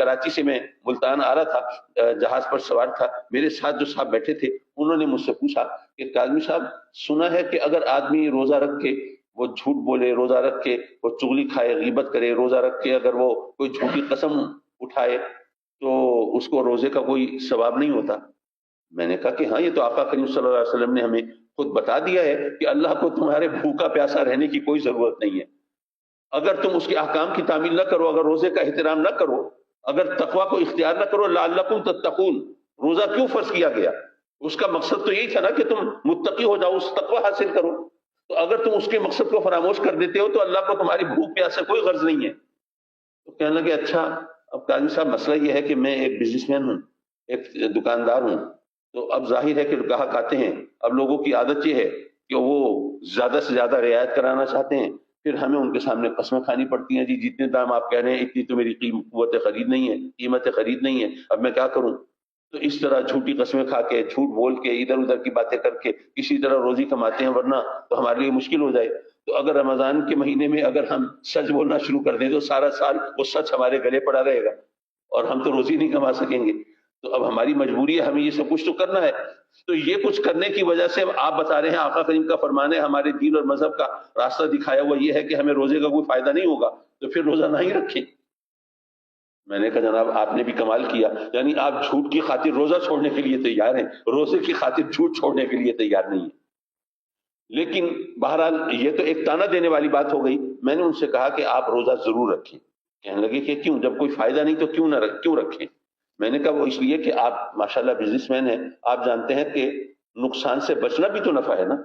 کراچی سے میں ملتان آ رہا تھا، جہاز پر سوار تھا، میرے ساتھ جو صاحب بیٹھے تھے انہوں نے مجھ سے پوچھا کہ کاظمی صاحب سنا ہے کہ اگر آدمی روزہ رکھ کے وہ جھوٹ بولے، روزہ رکھ کے وہ چغلی کھائے، غیبت کرے، روزہ رکھ کے اگر وہ کوئی جھوٹی قسم اٹھائے تو اس کو روزے کا کوئی ثواب نہیں ہوتا؟ میں نے کہا کہ ہاں، یہ تو آقا کریم صلی اللہ علیہ وسلم نے ہمیں خود بتا دیا ہے کہ اللہ کو تمہارے بھوکا پیاسا رہنے کی کوئی ضرورت نہیں ہے۔ اگر تم اس کے احکام کی تعمیل نہ کرو، اگر روزے کا احترام نہ کرو، اگر تقوی کو اختیار نہ کرو، لعلکم تتقون، روزہ کیوں فرض کیا گیا؟ اس کا مقصد تو یہی تھا نا کہ تم متقی ہو جاؤ، اس تقوی حاصل کرو۔ تو اگر تم اس کے مقصد کو فراموش کر دیتے ہو تو اللہ کو تمہاری بھوک پیاس سے کوئی غرض نہیں ہے۔ تو کہنے لگے اچھا، اب قاضی صاحب مسئلہ یہ ہے کہ میں ایک بزنس مین ہوں، ایک دکاندار ہوں، تو اب ظاہر ہے کہ گاہک آتے ہیں، اب لوگوں کی عادت یہ ہے کہ وہ زیادہ سے زیادہ رعایت کرانا چاہتے ہیں، پھر ہمیں ان کے سامنے قسمیں کھانی پڑتی ہیں، جی جتنے دام آپ کہہ رہے ہیں اتنی تو میری قوت خرید نہیں ہے، قیمت خرید نہیں ہے، اب میں کیا کروں؟ تو اس طرح جھوٹی قسمیں کھا کے، جھوٹ بول کے، ادھر ادھر کی باتیں کر کے کسی طرح روزی کماتے ہیں، ورنہ تو ہمارے لیے مشکل ہو جائے۔ تو اگر رمضان کے مہینے میں اگر ہم سچ بولنا شروع کر دیں تو سارا سال وہ سچ ہمارے گلے پڑا رہے گا اور ہم تو روزی نہیں کما سکیں گے۔ تو اب ہماری مجبوری ہے، ہمیں یہ سب کچھ تو کرنا ہے۔ تو یہ کچھ کرنے کی وجہ سے آپ بتا رہے ہیں آقا کریم کا فرمان ہے، ہمارے دین اور مذہب کا راستہ دکھایا ہوا یہ ہے کہ ہمیں روزے کا کوئی فائدہ نہیں ہوگا، تو پھر روزہ نہ ہی رکھیں۔ میں نے کہا جناب آپ نے بھی کمال کیا، یعنی آپ جھوٹ کی خاطر روزہ چھوڑنے کے لیے تیار ہیں، روزے کی خاطر جھوٹ چھوڑنے کے لیے تیار نہیں ہیں۔ لیکن بہرحال یہ تو ایک تانا دینے والی بات ہو گئی۔ میں نے ان سے کہا کہ آپ روزہ ضرور رکھیں۔ کہنے لگے کہ کیوں؟ جب کوئی فائدہ نہیں تو کیوں رکھیں؟ میں نے کہا وہ اس لیے کہ آپ ماشاءاللہ بزنس مین ہیں، آپ جانتے ہیں کہ نقصان سے بچنا بھی تو نفع ہے نا۔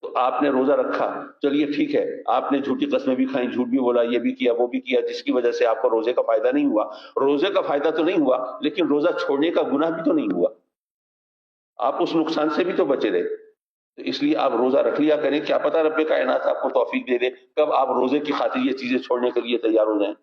تو آپ نے روزہ رکھا، چلیے ٹھیک ہے، آپ نے جھوٹی قسمیں بھی کھائیں، جھوٹ بھی بولا، یہ بھی کیا وہ بھی کیا، جس کی وجہ سے آپ کو روزے کا فائدہ نہیں ہوا۔ روزے کا فائدہ تو نہیں ہوا، لیکن روزہ چھوڑنے کا گناہ بھی تو نہیں ہوا، آپ اس نقصان سے بھی تو بچے رہے۔ تو اس لیے آپ روزہ رکھ لیا کریں، کیا پتہ رب کائنات آپ کو توفیق دے دے کب آپ روزے کی خاطر یہ چیزیں چھوڑنے کے لیے تیار ہو جائیں۔